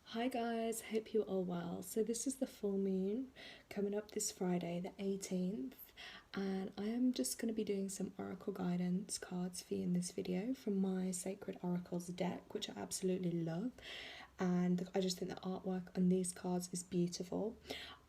Hi guys, hope you're all well. So this is the full moon coming up this Friday, the 18th, and I am just going to be doing some oracle guidance cards for you in this video from my Sacred Oracles deck, which I absolutely love. And I just think the artwork on these cards is beautiful.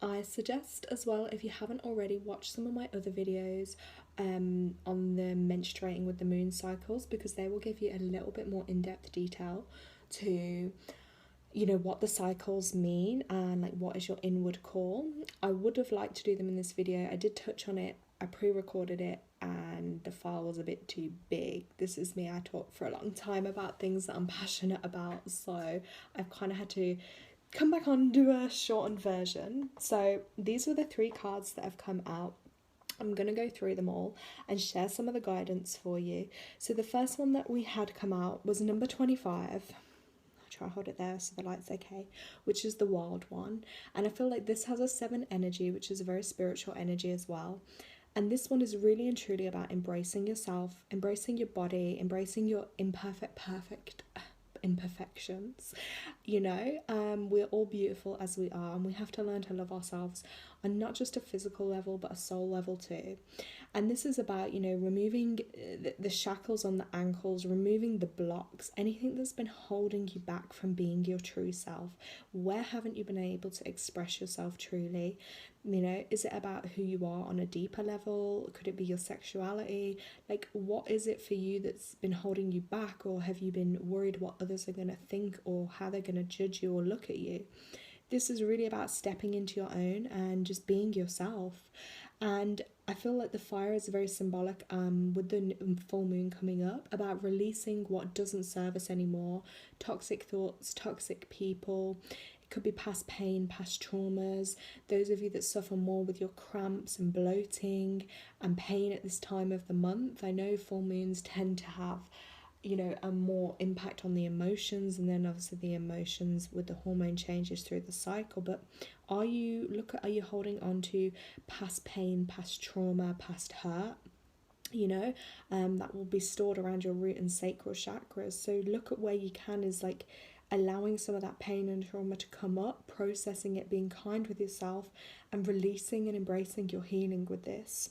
I suggest as well, if you haven't already, watch some of my other videos on the menstruating with the moon cycles, because they will give you a little bit more in-depth detail to what the cycles mean and like what is your inward call. I would have liked to do them in this video. I did touch on it, I pre-recorded it, and the file was a bit too big. This is me, I talk for a long time about things that I'm passionate about, so I've kind of had to come back on and do a shortened version. So these are the 3 cards that have come out. I'm going to go through them all and share some of the guidance for you. So the first one that we had come out was number 25. Try hold it there so the light's okay, which is the wild one. And I feel like this has a 7 energy, which is a very spiritual energy as well. And this one is really and truly about embracing yourself, embracing your body, embracing your perfect imperfections. We're all beautiful as we are, and we have to learn to love ourselves on not just a physical level but a soul level too. And this is about removing the shackles on the ankles, removing the blocks, anything that's been holding you back from being your true self. Where haven't you been able to express yourself truly? Is it about who you are on a deeper level? Could it be your sexuality? Like, what is it for you that's been holding you back? Or have you been worried what others are going to think or how they're going to judge you or look at you? This is really about stepping into your own and just being yourself. And I feel like the fire is very symbolic with the full moon coming up, about releasing what doesn't serve us anymore, toxic thoughts, toxic people. It could be past pain, past traumas. Those of you that suffer more with your cramps and bloating and pain at this time of the month, I know full moons tend to have a more impact on the emotions, and then obviously the emotions with the hormone changes through the cycle. But are you holding on to past pain, past trauma, past hurt? That will be stored around your root and sacral chakras. So look at where you can, is like allowing some of that pain and trauma to come up, processing it, being kind with yourself, and releasing and embracing your healing with this.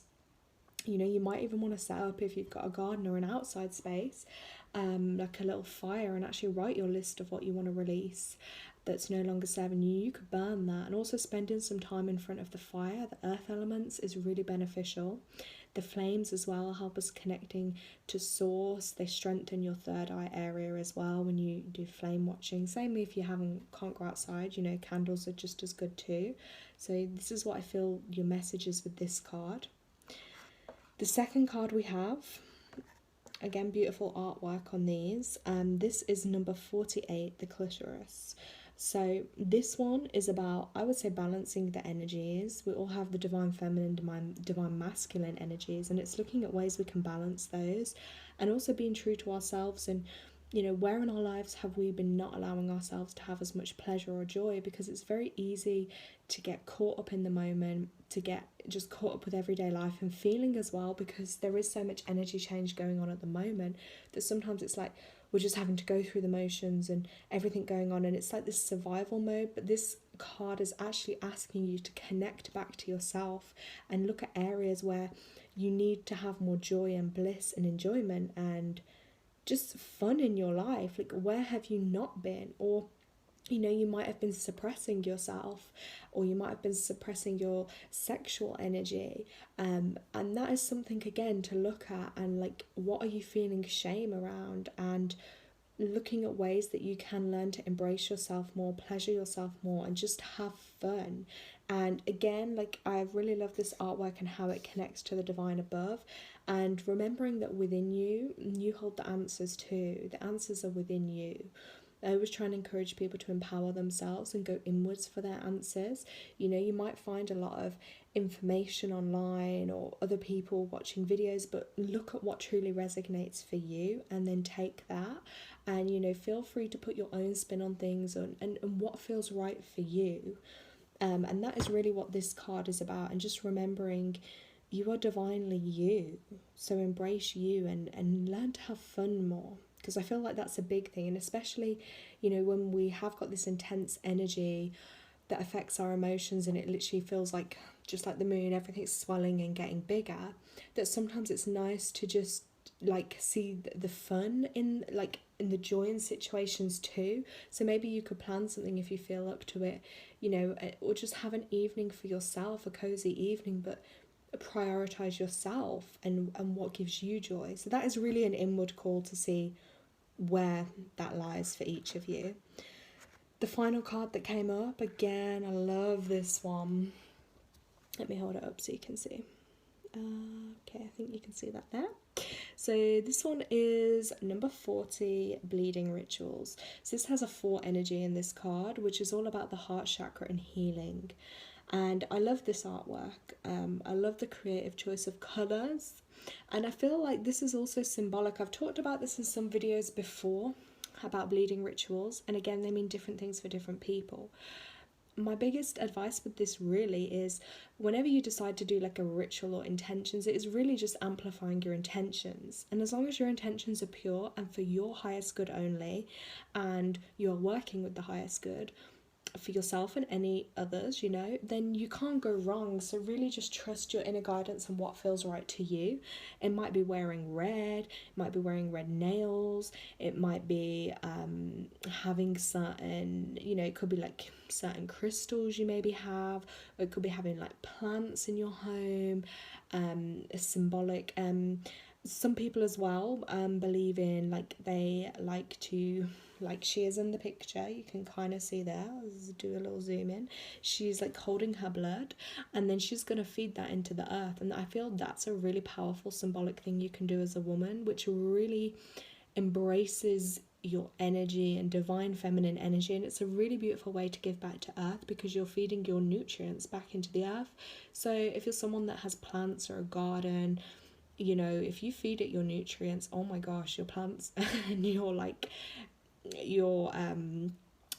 You might even want to set up, if you've got a garden or an outside space, like a little fire, and actually write your list of what you want to release that's no longer serving you. You could burn that. And also spending some time in front of the fire, the earth elements, is really beneficial. The flames as well help us connecting to source. They strengthen your third eye area as well when you do flame watching. Same if you can't go outside, candles are just as good too. So this is what I feel your message is with this card. The second card we have, again, beautiful artwork on these. This is number 48, the clitoris. So this one is about, I would say, balancing the energies. We all have the divine feminine, divine masculine energies, and it's looking at ways we can balance those, and also being true to ourselves. And where in our lives have we been not allowing ourselves to have as much pleasure or joy? Because it's very easy to get caught up in the moment, to get just caught up with everyday life and feeling as well, because there is so much energy change going on at the moment that sometimes it's like we're just having to go through the motions and everything going on, and it's like this survival mode. But this card is actually asking you to connect back to yourself and look at areas where you need to have more joy and bliss and enjoyment and just fun in your life. Like, where have you not been? Or you might have been suppressing yourself, or you might have been suppressing your sexual energy, and that is something again to look at. And like, what are you feeling shame around? And looking at ways that you can learn to embrace yourself more, pleasure yourself more, and just have fun. And again, like, I really love this artwork and how it connects to the divine above, and remembering that within you hold the answers too. The answers are within you. I always try and encourage people to empower themselves and go inwards for their answers. You might find a lot of information online or other people watching videos, but look at what truly resonates for you, and then take that and feel free to put your own spin on things, and what feels right for you. And that is really what this card is about. And just remembering you are divinely you, so embrace you and learn to have fun more, because I feel like that's a big thing. And especially, when we have got this intense energy that affects our emotions, and it literally feels like, just like the moon, everything's swelling and getting bigger, that sometimes it's nice to just see the fun in the joy in situations too. So maybe you could plan something if you feel up to it, or just have an evening for yourself, a cozy evening, but prioritize yourself and what gives you joy. So that is really an inward call to see where that lies for each of you. The final card that came up, again, I love this one. Let me hold it up so you can see. Okay, I think you can see that there. So this one is number 40, bleeding rituals. So this has a 4 energy in this card, which is all about the heart chakra and healing. And I love this artwork. I love the creative choice of colours. And I feel like this is also symbolic. I've talked about this in some videos before about bleeding rituals. And again, they mean different things for different people. My biggest advice with this really is whenever you decide to do like a ritual or intentions, it is really just amplifying your intentions. And as long as your intentions are pure and for your highest good only, and you're working with the highest good for yourself and any others, then you can't go wrong. So really just trust your inner guidance and what feels right to you. It might be wearing red, it might be wearing red nails, it might be having certain, it could be like certain crystals you maybe have, or it could be having like plants in your home, a symbolic. Some people as well believe in, they like to, she is in the picture, you can kind of see there, let's do a little zoom in, she's like holding her blood, and then she's going to feed that into the earth. And I feel that's a really powerful symbolic thing you can do as a woman, which really embraces your energy and divine feminine energy. And it's a really beautiful way to give back to earth, because you're feeding your nutrients back into the earth. So if you're someone that has plants or a garden, if you feed it your nutrients, oh my gosh, your plants and your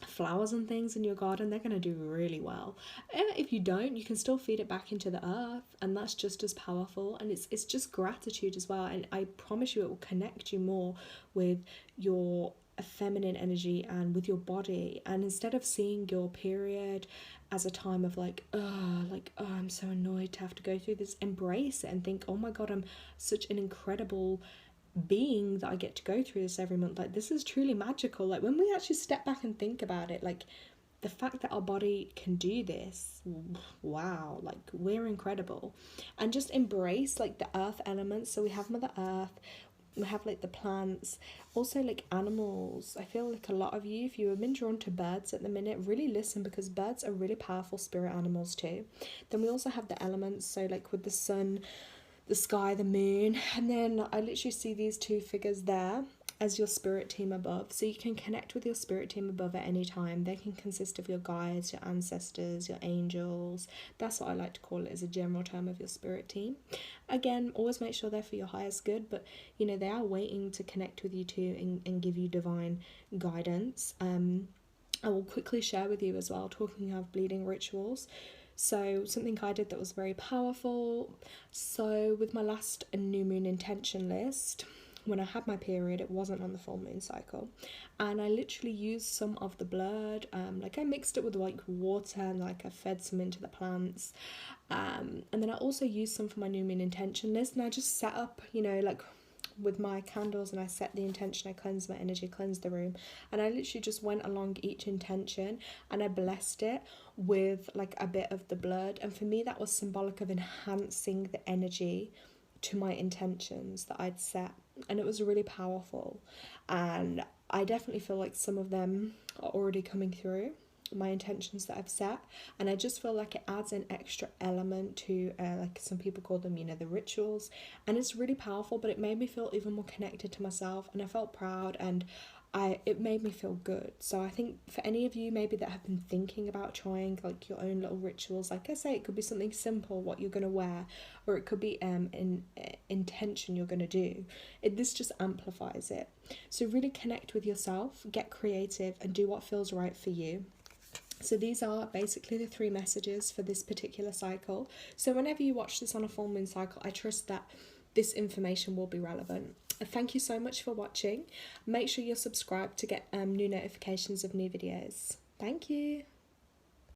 flowers and things in your garden, they're going to do really well. And if you don't, you can still feed it back into the earth, and that's just as powerful. And it's just gratitude as well. And I promise you, it will connect you more with your feminine energy and with your body. And instead of seeing your period as a time of I'm so annoyed to have to go through this, embrace it and think, oh my god, I'm such an incredible being that I get to go through this every month. This is truly magical. When we actually step back and think about it, the fact that our body can do this, wow, we're incredible. And just embrace the earth elements. So we have Mother Earth, we have the plants, also animals. I feel like a lot of you, if you have been drawn to birds at the minute, really listen, because birds are really powerful spirit animals too. Then we also have the elements, so with the sun, the sky, the moon, and then I literally see these 2 figures there as your spirit team above. So you can connect with your spirit team above at any time. They can consist of your guides, your ancestors, your angels. That's what I like to call it, as a general term of your spirit team. Again, always make sure they're for your highest good, but they are waiting to connect with you too and give you divine guidance. I will quickly share with you as well, talking of bleeding rituals. So something I did that was very powerful. So with my last new moon intention list, when I had my period, it wasn't on the full moon cycle, and I literally used some of the blood, I mixed it with water, and I fed some into the plants, and then I also used some for my new moon intention list. And I just set up, with my candles, and I set the intention, I cleansed my energy, cleansed the room, and I literally just went along each intention and I blessed it with a bit of the blood. And for me, that was symbolic of enhancing the energy to my intentions that I'd set, and it was really powerful. And I definitely feel like some of them are already coming through, my intentions that I've set, and I just feel like it adds an extra element to some people call them, the rituals, and it's really powerful. But it made me feel even more connected to myself, and I felt proud, and it made me feel good. So I think for any of you maybe that have been thinking about trying your own little rituals, like I say, it could be something simple, what you're going to wear, or it could be an intention you're going to do. This just amplifies it. So really connect with yourself, get creative, and do what feels right for you. So these are basically the 3 messages for this particular cycle. So whenever you watch this on a full moon cycle, I trust that this information will be relevant. thank you so much for watching. Make sure you're subscribed to get new notifications of new videos. Thank you.